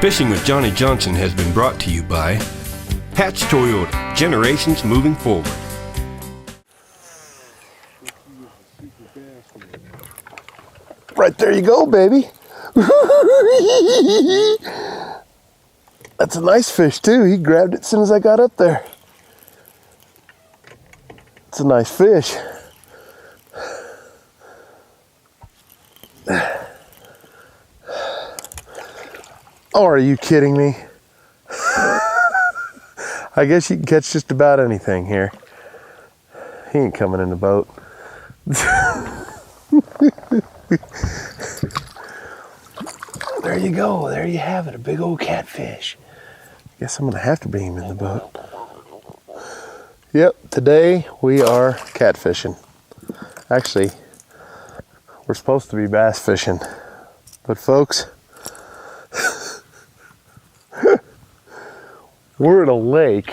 Fishing with Johnny Johnson has been brought to you by Hatch Toyota, generations moving forward. Right there you go, baby. That's a nice fish too. He grabbed it as soon as I got up there. It's a nice fish. Oh, are you kidding me? I guess you can catch just about anything here. He ain't coming in the boat. There you go. There you have it. A big old catfish. Guess I'm gonna have to bring him in the boat. Yep, today we are catfishing. Actually, we're supposed to be bass fishing. But folks, we're at a lake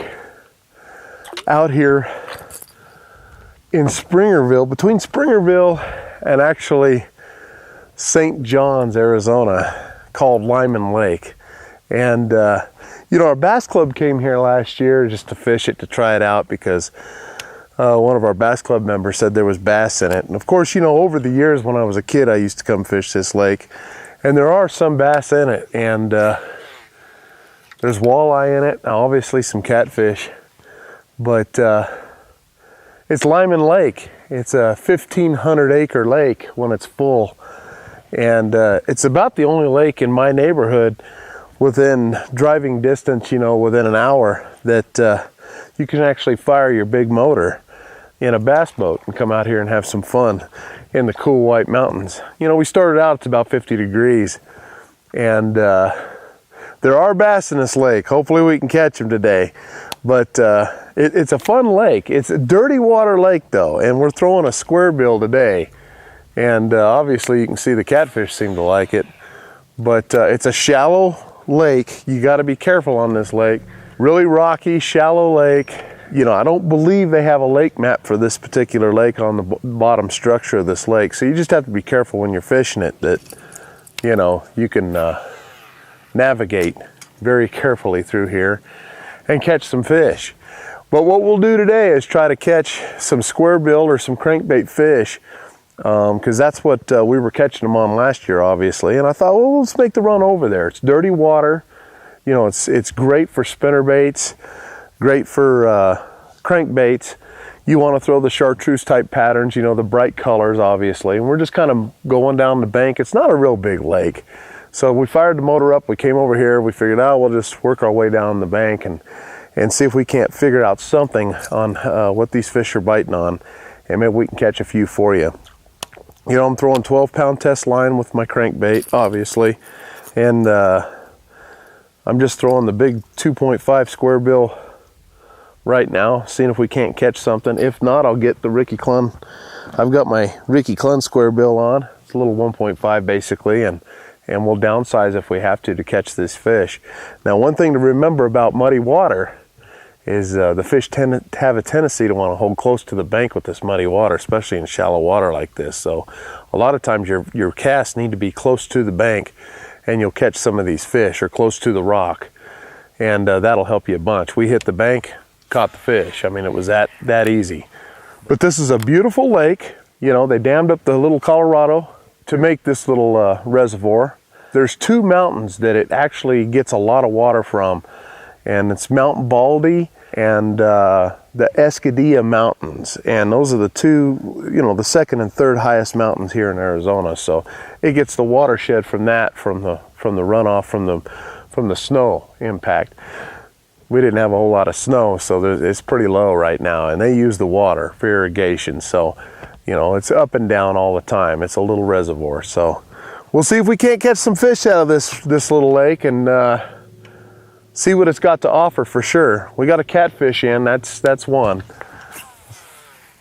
out here in Springerville, between Springerville and actually St. John's, Arizona, called Lyman Lake. And you know, our bass club came here last year just to fish it, to try it out, because one of our bass club members said there was bass in it. And of course, you know, over the years when I was a kid, I used to come fish this lake, and there are some bass in it, and there's walleye in it, obviously some catfish, but it's Lyman Lake. It's a 1,500 acre lake when it's full, and it's about the only lake in my neighborhood within driving distance, you know, within an hour, that you can actually fire your big motor in a bass boat and come out here and have some fun in the cool white mountains. You know, we started out, it's about 50 degrees, and there are bass in this lake. Hopefully we can catch them today. But it's a fun lake. It's a dirty water lake though, and we're throwing a square bill today. And obviously you can see the catfish seem to like it. But it's a shallow lake. You got to be careful on this lake. Really rocky, shallow lake. You know, I don't believe they have a lake map for this particular lake on the bottom structure of this lake. So you just have to be careful when you're fishing it that, you know, you can navigate very carefully through here and catch some fish. But what we'll do today is try to catch some square bill or some crankbait fish, because that's what we were catching them on last year, obviously. And I thought, well, let's make the run over there. It's dirty water. You know, it's great for spinner baits, great for crankbaits. You want to throw the chartreuse type patterns, you know, the bright colors, obviously. And we're just kind of going down the bank. It's not a real big lake. So we fired the motor up, we came over here, we figured out we'll just work our way down the bank and see if we can't figure out something on what these fish are biting on, and maybe we can catch a few for you. You know, I'm throwing 12-pound test line with my crankbait, obviously, and I'm just throwing the big 2.5 square bill right now, seeing if we can't catch something. If not, I'll get the Ricky Clun. I've got my Ricky Clun square bill on. It's a little 1.5 basically, and we'll downsize if we have to catch this fish. Now, one thing to remember about muddy water is the fish tend to have a tendency to want to hold close to the bank with this muddy water, especially in shallow water like this. So a lot of times your casts need to be close to the bank, and you'll catch some of these fish, or close to the rock, and that'll help you a bunch. We hit the bank, caught the fish. I mean, it was that easy. But this is a beautiful lake. You know, they dammed up the little Colorado to make this little reservoir. There's two mountains that it actually gets a lot of water from, and it's Mount Baldy and the Escadilla Mountains, and those are the two, you know, the second and third highest mountains here in Arizona. So it gets the watershed from that, from the runoff from the snow impact. We didn't have a whole lot of snow, so it's pretty low right now, and they use the water for irrigation. So, you know, it's up and down all the time. It's a little reservoir. So we'll see if we can't catch some fish out of this little lake, and see what it's got to offer for sure. We got a catfish in, that's one.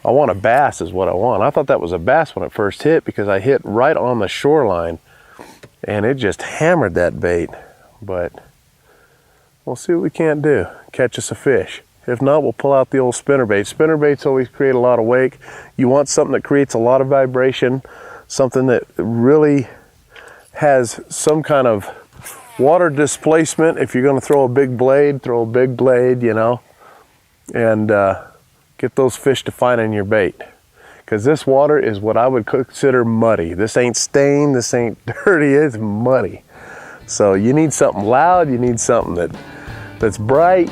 I want a bass is what I want. I thought that was a bass when it first hit, because I hit right on the shoreline and it just hammered that bait. But we'll see what we can't do. Catch us a fish. If not, we'll pull out the old spinnerbait. Spinnerbaits always create a lot of wake. You want something that creates a lot of vibration, something that really has some kind of water displacement. If you're going to throw a big blade, you know, and get those fish to find in your bait. Because this water is what I would consider muddy. This ain't stained, this ain't dirty, it's muddy. So you need something loud, you need something that's bright,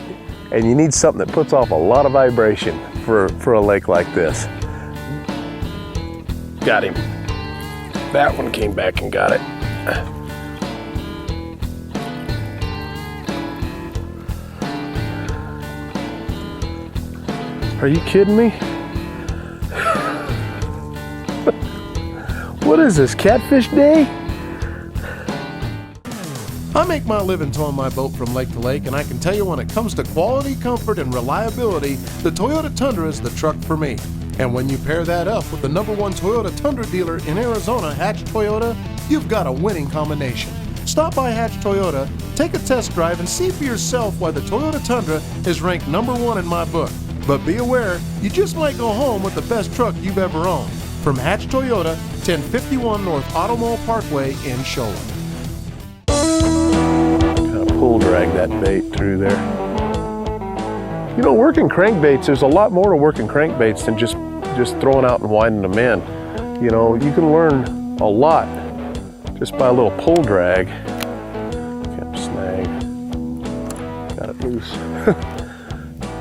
and you need something that puts off a lot of vibration for a lake like this. Got him. That one came back and got it. Are you kidding me? What is this, Catfish Day? I make my living towing my boat from lake to lake, and I can tell you when it comes to quality, comfort, and reliability, the Toyota Tundra is the truck for me. And when you pair that up with the #1 Toyota Tundra dealer in Arizona, Hatch Toyota, you've got a winning combination. Stop by Hatch Toyota, take a test drive, and see for yourself why the Toyota Tundra is ranked #1 in my book. But be aware, you just might go home with the best truck you've ever owned. From Hatch Toyota, 1051 North Auto Mall Parkway in Shoal. Kind of pull drag that bait through there. You know, working crankbaits, there's a lot more to working crankbaits than just throwing out and winding them in. You know, you can learn a lot just by a little pull drag. Can't snag. Got it loose.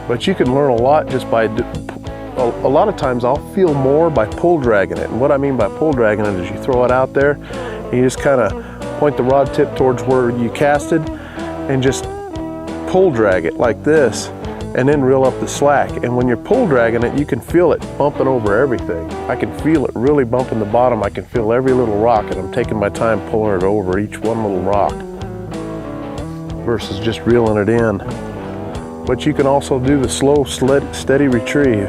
But you can learn a lot just by, a lot of times I'll feel more by pull dragging it. And what I mean by pull dragging it is you throw it out there and you just kind of point the rod tip towards where you casted and just pull drag it like this and then reel up the slack. And when you're pull dragging it, you can feel it bumping over everything. I can feel it really bumping the bottom. I can feel every little rock, and I'm taking my time pulling it over each one little rock versus just reeling it in. But you can also do the slow, steady retrieve,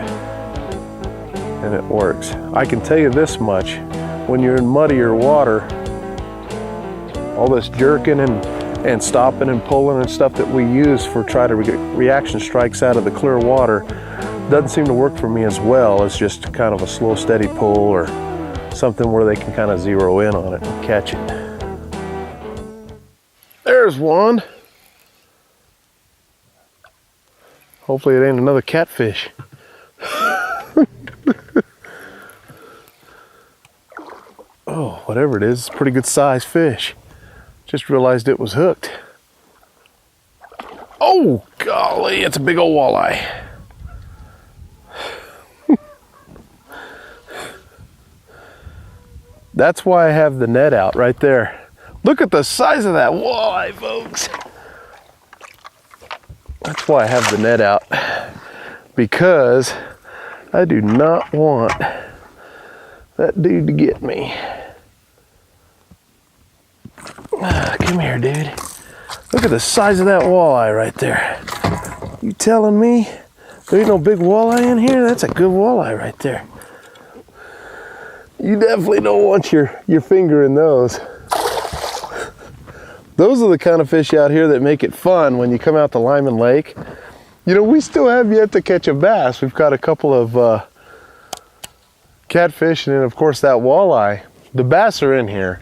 and it works. I can tell you this much, when you're in muddier water, all this jerking and stopping and pulling and stuff that we use for try to get reaction strikes out of the clear water doesn't seem to work for me as well as just kind of a slow, steady pull or something where they can kind of zero in on it and catch it. There's one. Hopefully it ain't another catfish. Oh, whatever it is, it's a pretty good sized fish. Just realized it was hooked. Oh, golly, it's a big old walleye. That's why I have the net out right there. Look at the size of that walleye, folks. That's why I have the net out, because I do not want that dude to get me. Come here, dude. Look at the size of that walleye right there. You telling me there ain't no big walleye in here? That's a good walleye right there. You definitely don't want your finger in those. Those are the kind of fish out here that make it fun when you come out to Lyman Lake. You know, we still have yet to catch a bass. We've got a couple of catfish and then of course that walleye. The bass are in here.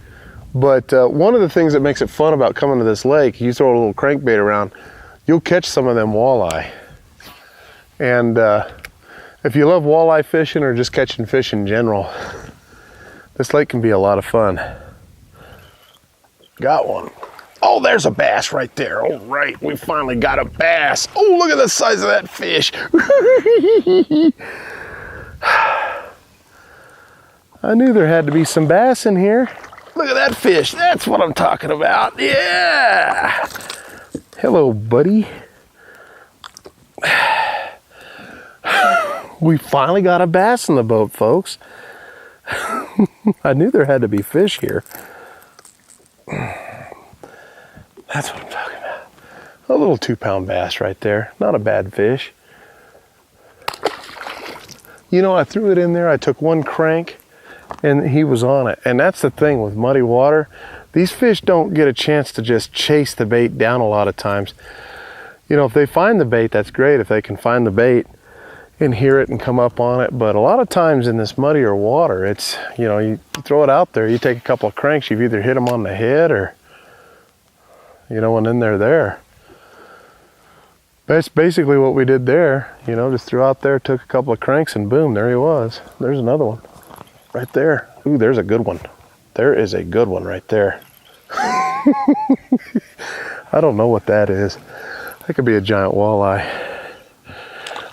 But one of the things that makes it fun about coming to this lake, you throw a little crankbait around, you'll catch some of them walleye. And if you love walleye fishing or just catching fish in general, this lake can be a lot of fun. Got one. Oh, there's a bass right there. All right, we finally got a bass. Oh, look at the size of that fish. I knew there had to be some bass in here. Look at that fish. That's what I'm talking about. Yeah. Hello, buddy. We finally got a bass in the boat, folks. I knew there had to be fish here. That's what I'm talking about. A little 2-pound bass right there. Not a bad fish. You know, I threw it in there. I took one crank and he was on it. And that's the thing with muddy water. These fish don't get a chance to just chase the bait down a lot of times. You know, if they find the bait, that's great. If they can find the bait and hear it and come up on it. But a lot of times in this muddier water, it's, you know, you throw it out there, you take a couple of cranks, you've either hit them on the head or you know, and then they're there. That's basically what we did there, you know, just threw out there, took a couple of cranks, and boom, there he was. There's another one right there. Ooh, there's a good one. There is a good one right there. I don't know what that is. That could be a giant walleye.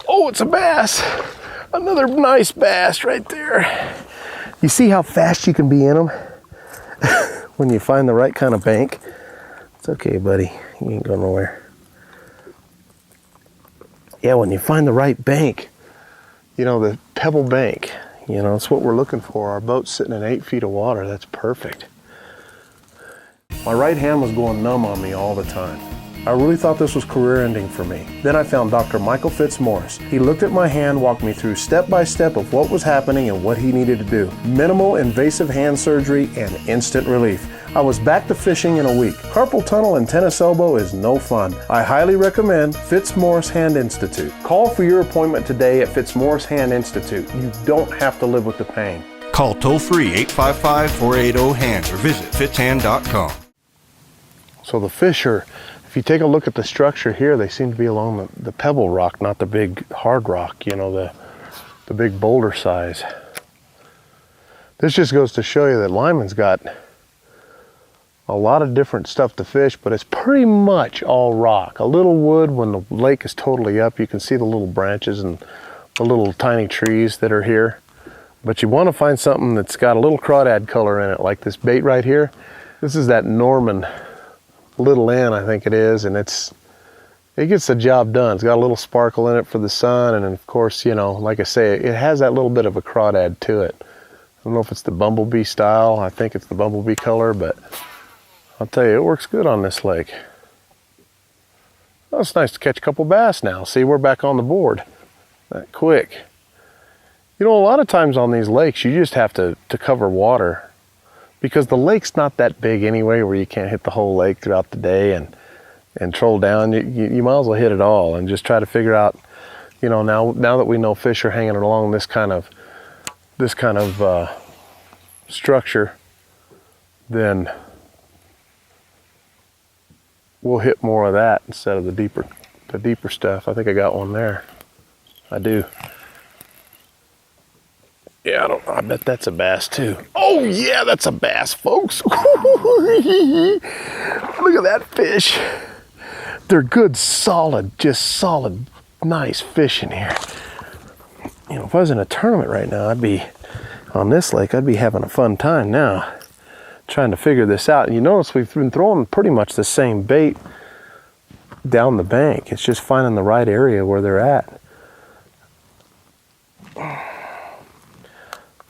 Oh, it's a bass. Another nice bass right there. You see how fast you can be in them when you find the right kind of bank? It's okay, buddy. You ain't going nowhere. Yeah, when you find the right bank, you know, the pebble bank, you know, it's what we're looking for. Our boat's sitting in 8 feet of water. That's perfect. My right hand was going numb on me all the time. I really thought this was career ending for me. Then I found Dr. Michael Fitzmaurice. He looked at my hand, walked me through step by step of what was happening and what he needed to do. Minimal invasive hand surgery and instant relief. I was back to fishing in a week. Carpal tunnel and tennis elbow is no fun. I highly recommend Fitzmaurice Hand Institute. Call for your appointment today at Fitzmaurice Hand Institute. You don't have to live with the pain. Call toll-free 855-480-HANDS or visit fitzhand.com. So the fish are, if you take a look at the structure here, they seem to be along the pebble rock, not the big hard rock, you know, the big boulder size. This just goes to show you that Lyman's got a lot of different stuff to fish, but it's pretty much all rock. A little wood when the lake is totally up. You can see the little branches and the little tiny trees that are here. But you want to find something that's got a little crawdad color in it, like this bait right here. This is that Norman little N, I think it is, and it gets the job done. It's got a little sparkle in it for the sun, and of course, you know, like I say, it has that little bit of a crawdad to it. I don't know if it's the bumblebee style. I think it's the bumblebee color, but I'll tell you, it works good on this lake. Well, it's nice to catch a couple bass now. See, we're back on the board that quick. You know, a lot of times on these lakes, you just have to cover water, because the lake's not that big anyway, where you can't hit the whole lake throughout the day and troll down. You might as well hit it all and just try to figure out, you know, now that we know fish are hanging along this kind of structure, then we'll hit more of that instead of the deeper stuff. I think I got one there. I do. Yeah, I bet that's a bass too. Oh yeah, that's a bass, folks. Look at that fish. They're good, solid, nice fish in here. You know, if I was in a tournament right now, I'd be on this lake, I'd be having a fun time now, trying to figure this out. And you notice we've been throwing pretty much the same bait down the bank. It's just finding the right area where they're at.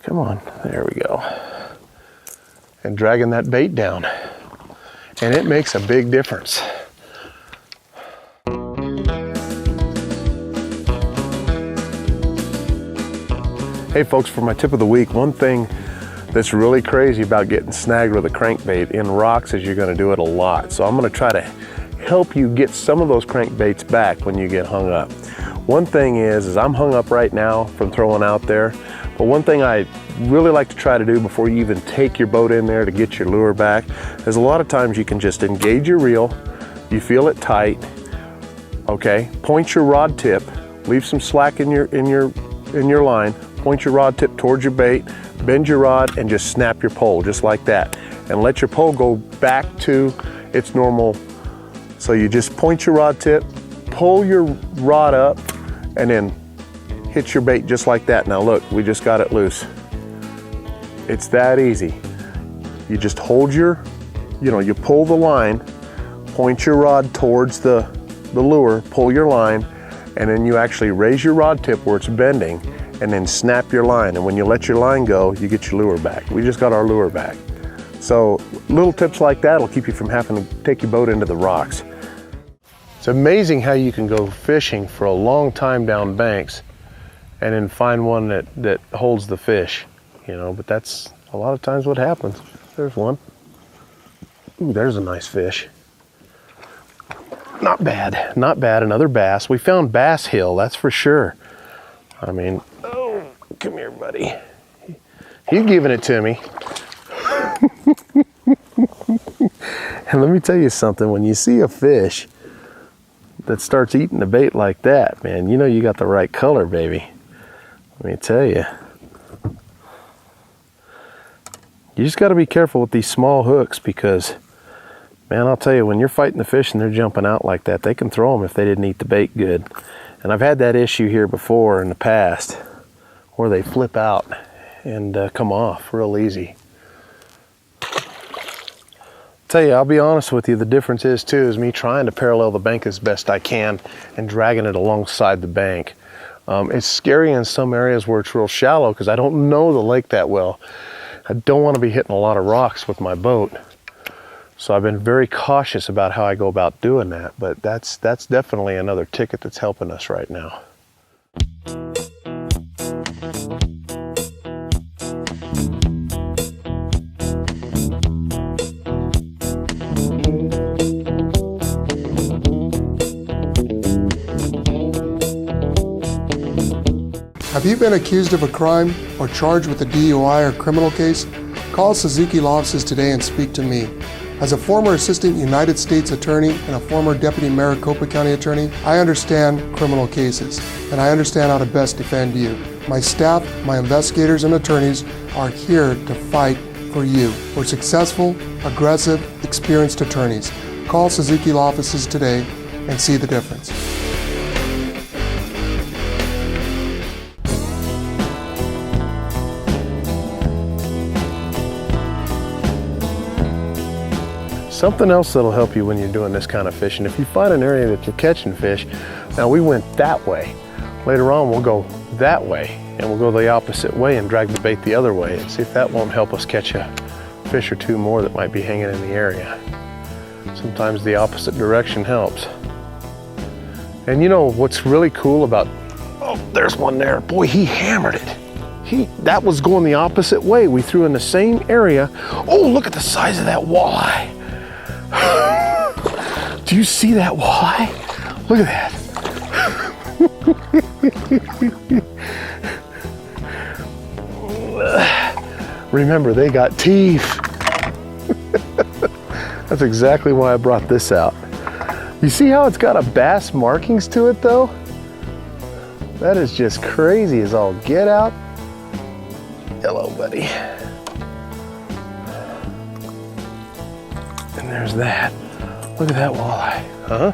Come on, there we go. And dragging that bait down. And it makes a big difference. Hey folks, for my tip of the week, one thing that's really crazy about getting snagged with a crankbait in rocks is you're gonna do it a lot. So I'm gonna try to help you get some of those crankbaits back when you get hung up. One thing is I'm hung up right now from throwing out there. But one thing I really like to try to do before you even take your boat in there to get your lure back is a lot of times you can just engage your reel, you feel it tight, okay? Point your rod tip, leave some slack in your line, point your rod tip towards your bait, bend your rod and just snap your pole just like that. And let your pole go back to its normal. So you just point your rod tip, pull your rod up, and then hit your bait just like that. Now look, we just got it loose. It's that easy. You just hold you pull the line, point your rod towards the lure, pull your line, and then you actually raise your rod tip where it's bending, and then snap your line. And when you let your line go, you get your lure back. We just got our lure back. So little tips like that will keep you from having to take your boat into the rocks. It's amazing how you can go fishing for a long time down banks and then find one that holds the fish, you know, but that's a lot of times what happens. There's one. Ooh, there's a nice fish. Not bad, not bad, another bass. We found Bass Hill, that's for sure. I mean, oh, come here, buddy. He's giving it to me. And let me tell you something, when you see a fish that starts eating the bait like that, man, you know you got the right color, baby. Let me tell you. You just got to be careful with these small hooks because, man, I'll tell you, when you're fighting the fish and they're jumping out like that, they can throw them if they didn't eat the bait good. And I've had that issue here before in the past where they flip out and come off real easy. Tell you, I'll be honest with you, the difference is me trying to parallel the bank as best I can and dragging it alongside the bank. It's scary in some areas where it's real shallow because I don't know the lake that well. I don't want to be hitting a lot of rocks with my boat. So I've been very cautious about how I go about doing that, but that's definitely another ticket that's helping us right now. Have you been accused of a crime or charged with a DUI or criminal case? Call Suzuki Law Offices today and speak to me. As a former Assistant United States Attorney and a former Deputy Maricopa County Attorney, I understand criminal cases, and I understand how to best defend you. My staff, my investigators, and attorneys are here to fight for you. We're successful, aggressive, experienced attorneys. Call Suzuki Law Offices today and see the difference. Something else that'll help you when you're doing this kind of fishing, if you find an area that you're catching fish, now we went that way. Later on we'll go that way and we'll go the opposite way and drag the bait the other way and see if that won't help us catch a fish or two more that might be hanging in the area. Sometimes the opposite direction helps. And you know what's really cool about, oh, there's one there. Boy, he hammered it. That was going the opposite way. We threw in the same area. Oh, look at the size of that walleye. Do you see that walleye? Look at that. Remember, they got teeth. That's exactly why I brought this out. You see how it's got a bass markings to it though? That is just crazy as all get out. Hello, buddy. And there's that. Look at that walleye, huh?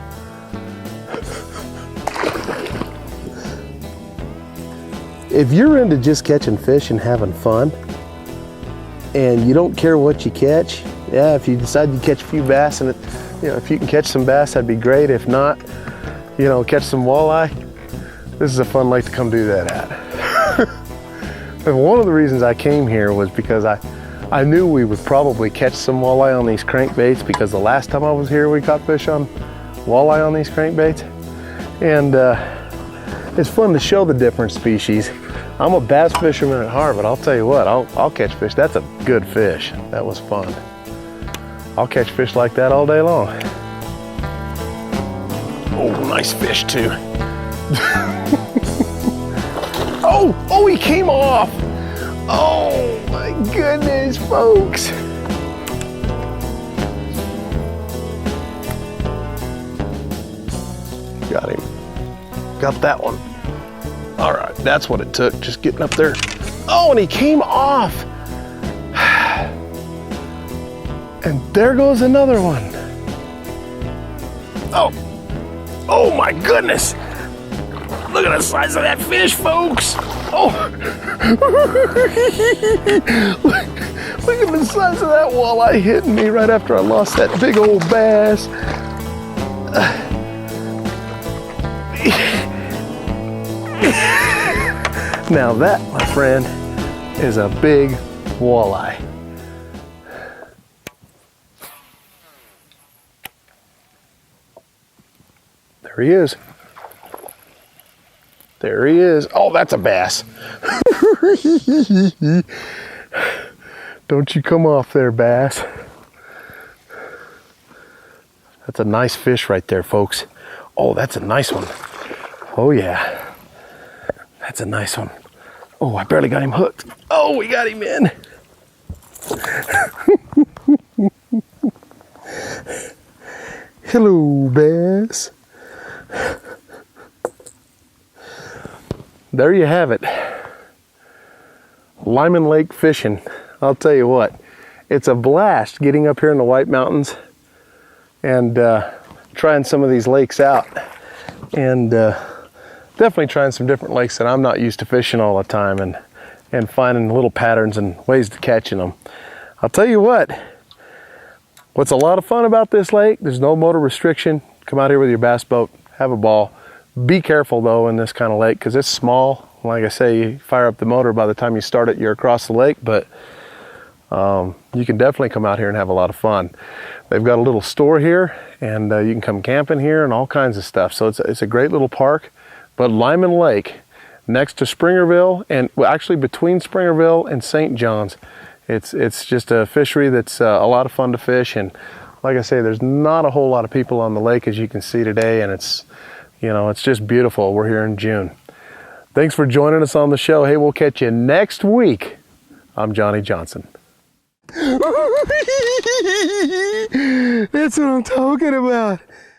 If you're into just catching fish and having fun, and you don't care what you catch, yeah, if you decide to catch a few bass and if you can catch some bass, that'd be great. If not, catch some walleye, this is a fun lake to come do that at. And one of the reasons I came here was because I knew we would probably catch some walleye on these crankbaits because the last time I was here we caught fish on walleye on these crankbaits. And it's fun to show the different species. I'm a bass fisherman at heart, but I'll tell you what, I'll catch fish. That's a good fish. That was fun. I'll catch fish like that all day long. Oh, nice fish too. Oh, he came off. Oh my goodness, folks. Got him. Got that one. All right, that's what it took, just getting up there. Oh, and he came off. And there goes another one. Oh my goodness. Look at the size of that fish, folks. Oh. Look at the size of that walleye hitting me right after I lost that big old bass. Now that, my friend, is a big walleye. There he is. There he is. Oh, that's a bass. Don't you come off there, bass. That's a nice fish right there, folks. Oh, that's a nice one. Oh, yeah. That's a nice one. Oh, I barely got him hooked. Oh, we got him in. Hello, bass. There you have it. Lyman Lake fishing. I'll tell you what, it's a blast getting up here in the White Mountains and trying some of these lakes out, and definitely trying some different lakes that I'm not used to fishing all the time, and finding little patterns and ways to catching them. I'll tell you what's a lot of fun about this lake, there's no motor restriction. Come out here with your bass boat, have a ball. Be careful though in this kind of lake because it's small. Like I say, you fire up the motor, by the time you start it, you're across the lake, but you can definitely come out here and have a lot of fun. They've got a little store here, and you can come camping here and all kinds of stuff. So it's a great little park. But Lyman Lake, next to Springerville, and well, actually between Springerville and St. John's, it's just a fishery that's a lot of fun to fish. And like I say, there's not a whole lot of people on the lake, as you can see today, and it's just beautiful. We're here in June. Thanks for joining us on the show. Hey, we'll catch you next week. I'm Johnny Johnson. That's what I'm talking about.